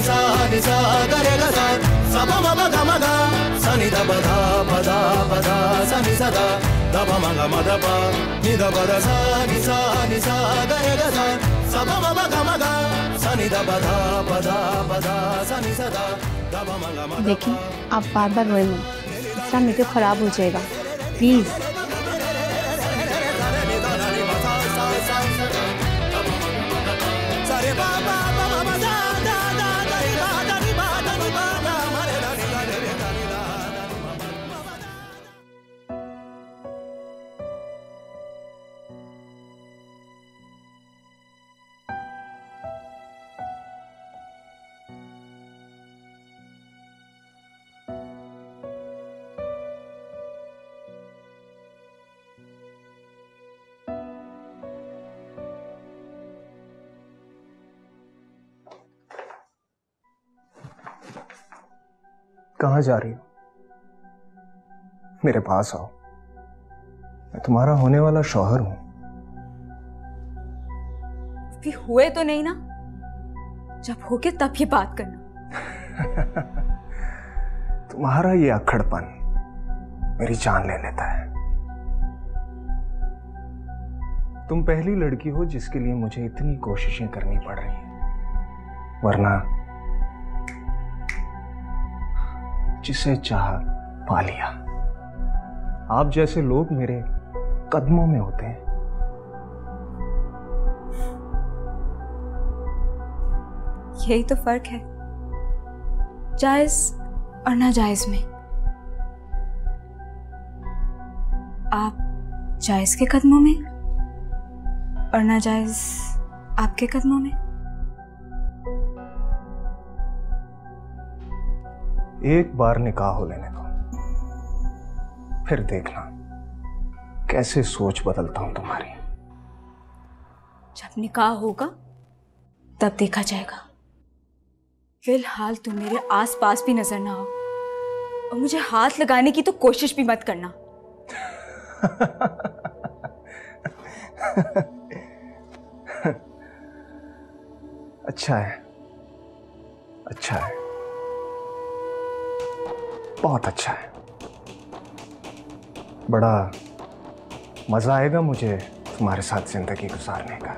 सा नि सा ग रे ग सा सा प म प ग म ग सा नि द प ध सा नि सा द द प म ग म द प नि द प द सा नि सा ग रे ग सा सा प म प ग म ग सा नि द प ध सा नि सा द द प म ग म द प। देखिए आप बार बार रोए मत, इसका मेकअप खराब हो जाएगा प्लीज। कहाँ जा रही हो? मेरे पास आओ, मैं तुम्हारा होने वाला शौहर हूं। भी हुए तो नहीं ना? जब होगे तब ये बात करना। तुम्हारा ये अक्खड़पन मेरी जान ले लेता है। तुम पहली लड़की हो जिसके लिए मुझे इतनी कोशिशें करनी पड़ रही हैं, वरना जिसे चाह पा लिया। आप जैसे लोग मेरे कदमों में होते हैं। यही तो फर्क है जायज और नाजायज में। आप जायज के कदमों में और नाजायज आपके कदमों में। एक बार निकाह हो लेने दो, फिर देखना कैसे सोच बदलता हूं तुम्हारी। जब निकाह होगा तब देखा जाएगा। फिलहाल तुम मेरे आसपास भी नजर ना हो और मुझे हाथ लगाने की तो कोशिश भी मत करना। अच्छा है, अच्छा है, बहुत अच्छा है। बड़ा मजा आएगा मुझे तुम्हारे साथ जिंदगी गुजारने का।